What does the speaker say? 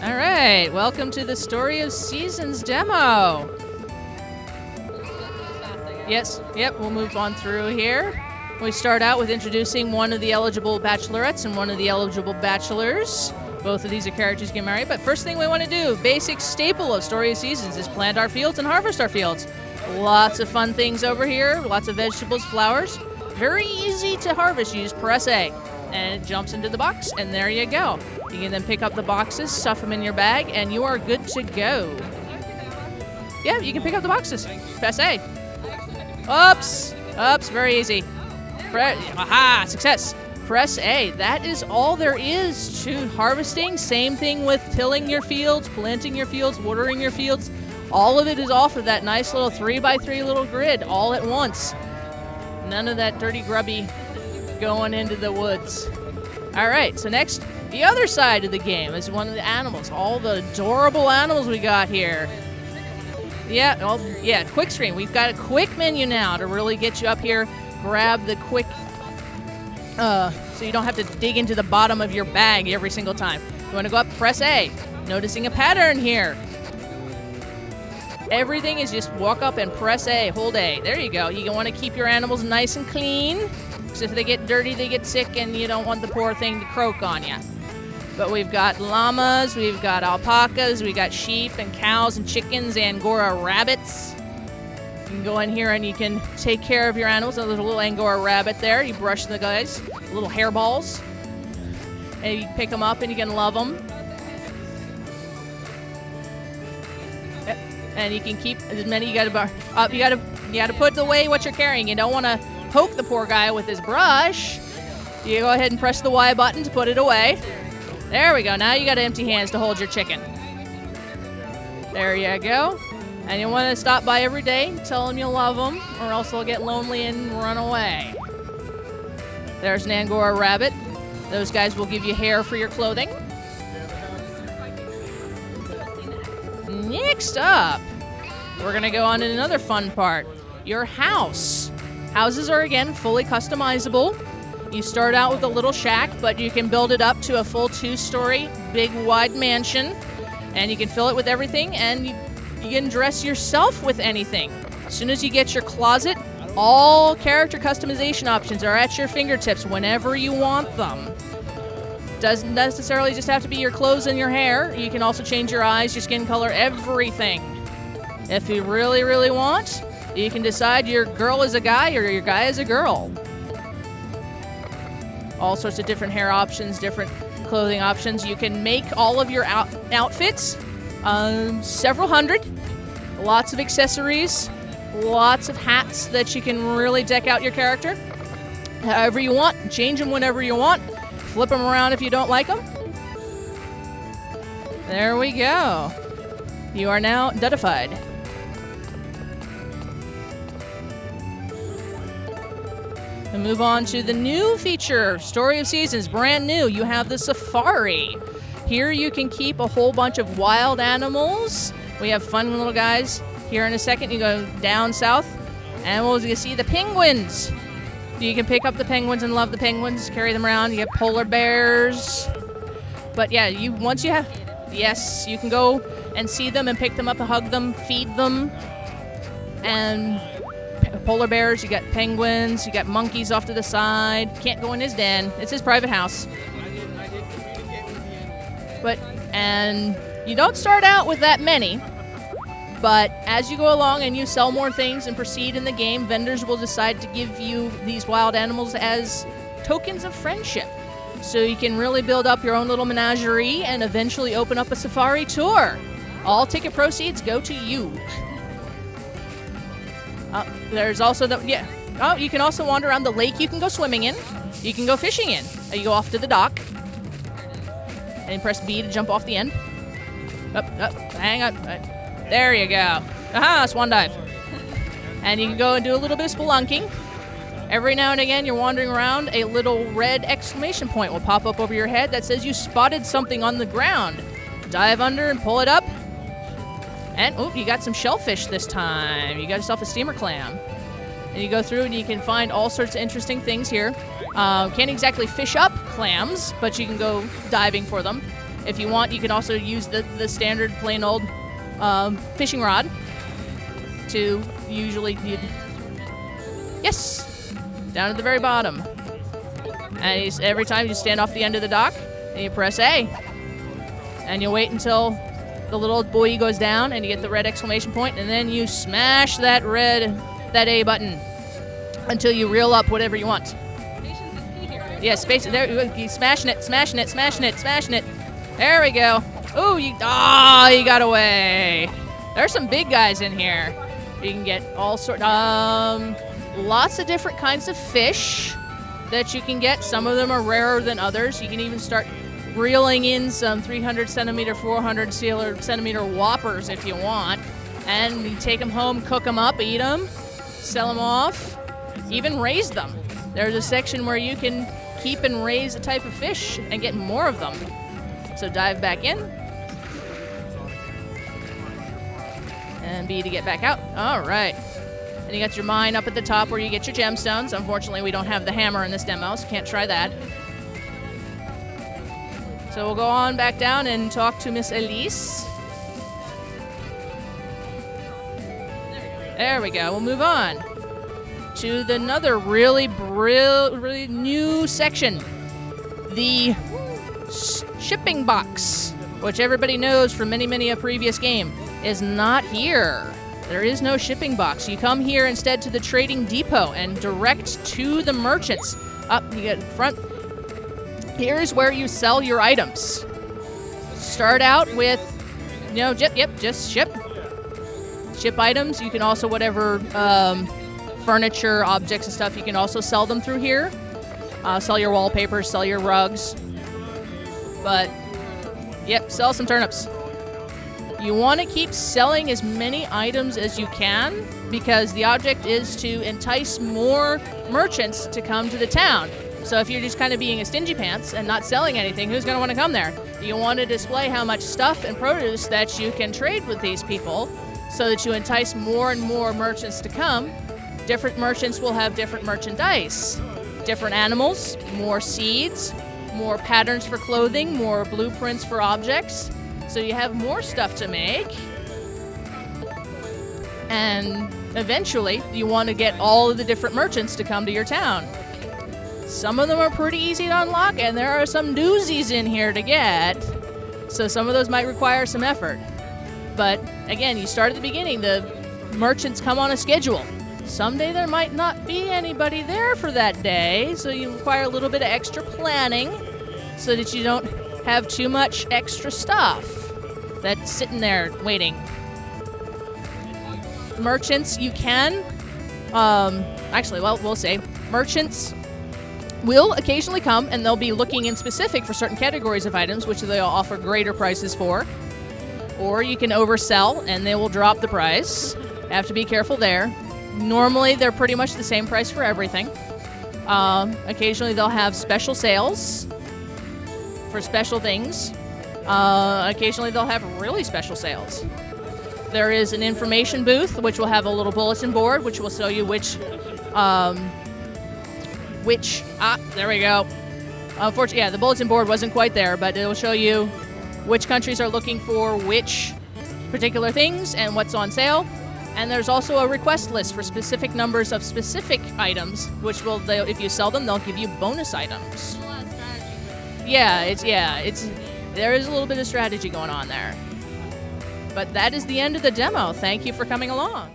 All right, welcome to the Story of Seasons demo. Yes, yep, we'll move on through here. We start out with introducing one of the eligible bachelorettes and one of the eligible bachelors. Both of these are characters who get married, but first thing we want to do, basic staple of Story of Seasons, is plant our fields and harvest our fields. Lots of fun things over here, lots of vegetables, flowers. Very easy to harvest. You just press A, and it jumps into the box, and there you go. You can then pick up the boxes, stuff them in your bag, and you are good to go. Yeah, you can pick up the boxes. Press A. Oops. Oops, very easy. Aha, success. Press A. That is all there is to harvesting. Same thing with tilling your fields, planting your fields, watering your fields. All of it is off of that nice little 3x3 little grid all at once. None of that dirty grubby going into the woods. All right, so next, the other side of the game is one of the animals. All the adorable animals we got here. Yeah, quick screen. We've got a quick menu now to really get you up here. Grab the quick, so you don't have to dig into the bottom of your bag every single time. You want to go up, press A. Noticing a pattern here. Everything is just walk up and press A, hold A. There you go. You want to keep your animals nice and clean. So if they get dirty, they get sick, and you don't want the poor thing to croak on you. But we've got llamas, we've got alpacas, we've got sheep and cows and chickens, Angora rabbits. You can go in here and you can take care of your animals. There's a little Angora rabbit there. You brush the guys, little hairballs. And you pick them up and you can love them. And you can keep as many. You gotta put away what you're carrying. You don't want to poke the poor guy with his brush. You go ahead and press the Y button to put it away. There we go. Now you got empty hands to hold your chicken. There you go. And you want to stop by every day, tell them you love them, or else they'll get lonely and run away. There's an Angora rabbit. Those guys will give you hair for your clothing. Next up, we're going to go on to another fun part. Your house. Houses are, again, fully customizable. You start out with a little shack, but you can build it up to a full 2-story, big, wide mansion. And you can fill it with everything, and you can dress yourself with anything. As soon as you get your closet, all character customization options are at your fingertips whenever you want them. Doesn't necessarily just have to be your clothes and your hair. You can also change your eyes, your skin color, everything. If you really, really want, you can decide your girl is a guy or your guy is a girl. All sorts of different hair options, different clothing options. You can make all of your outfits, several hundred. Lots of accessories, lots of hats that you can really deck out your character. However you want, change them whenever you want. Flip them around if you don't like them. There we go. You are now dutified. And move on to the new feature, Story of Seasons, brand new. You have the Safari. Here you can keep a whole bunch of wild animals. We have fun little guys. Here in a second, you go down south, and we'll see the penguins. You can pick up the penguins and love the penguins, carry them around. You get polar bears. But yeah, once you have, yes, you can go and see them and pick them up and hug them, feed them. And polar bears, you got penguins, you got monkeys off to the side. Can't go in his den. It's his private house. And you don't start out with that many. But as you go along and you sell more things and proceed in the game, vendors will decide to give you these wild animals as tokens of friendship. So you can really build up your own little menagerie and eventually open up a safari tour. All ticket proceeds go to you. There's also you can also wander around the lake you can go swimming in. You can go fishing in. You go off to the dock. And press B to jump off the end. Hang on. There you go. Aha, swan dive. And you can go and do a little bit of spelunking. Every now and again, you're wandering around, a little red exclamation point will pop up over your head that says you spotted something on the ground. Dive under and pull it up. And, oh, you got some shellfish this time. You got yourself a steamer clam. And you go through and you can find all sorts of interesting things here. Can't exactly fish up clams, but you can go diving for them. If you want, you can also use the standard plain old fishing rod to usually... Yes! Down at the very bottom. And every time you stand off the end of the dock, and you press A. And you wait until the little buoy goes down and you get the red exclamation point, and then you smash that A button until you reel up whatever you want. Yeah, space. There, you smashing it, smashing it, smashing it, smashing it. There we go. Ooh, you got away. There's some big guys in here. You can get all sorts. Lots of different kinds of fish that you can get. Some of them are rarer than others. You can even start reeling in some 300 centimeter, 400 centimeter whoppers if you want. And you take them home, cook them up, eat them, sell them off, even raise them. There's a section where you can keep and raise a type of fish and get more of them. So dive back in. And B to get back out. All right. And you got your mine up at the top where you get your gemstones. Unfortunately, we don't have the hammer in this demo, so can't try that. So we'll go on back down and talk to Miss Elise. There we go. We'll move on to another really new section. The shipping box, which everybody knows from many a previous game, is not here. There is no shipping box. You come here instead to the trading depot and direct to the merchants. Up, you get front. Here's where you sell your items. Start out with, just ship items. You can also, whatever furniture, objects and stuff, you can also sell them through here. Sell your wallpapers, sell your rugs. But, sell some turnips. You want to keep selling as many items as you can because the object is to entice more merchants to come to the town. So if you're just kind of being a stingy pants and not selling anything, who's going to want to come there? You want to display how much stuff and produce that you can trade with these people so that you entice more and more merchants to come. Different merchants will have different merchandise. Different animals, more seeds, more patterns for clothing, more blueprints for objects. So you have more stuff to make. And eventually, you want to get all of the different merchants to come to your town. Some of them are pretty easy to unlock, and there are some doozies in here to get. So some of those might require some effort. But again, you start at the beginning. The merchants come on a schedule. Someday there might not be anybody there for that day, so you require a little bit of extra planning so that you don't have too much extra stuff that's sitting there waiting. Merchants, you can, we'll say merchants will occasionally come and they'll be looking in specific for certain categories of items, which they'll offer greater prices for. Or you can oversell and they will drop the price. Have to be careful there. Normally, they're pretty much the same price for everything. Occasionally, they'll have special sales for special things. Occasionally, they'll have really special sales. There is an information booth, which will have a little bulletin board, which will show you there we go. Unfortunately, the bulletin board wasn't quite there, but it will show you which countries are looking for which particular things and what's on sale. And there's also a request list for specific numbers of specific items, which will, if you sell them, they'll give you bonus items. There is a little bit of strategy going on there. But that is the end of the demo. Thank you for coming along.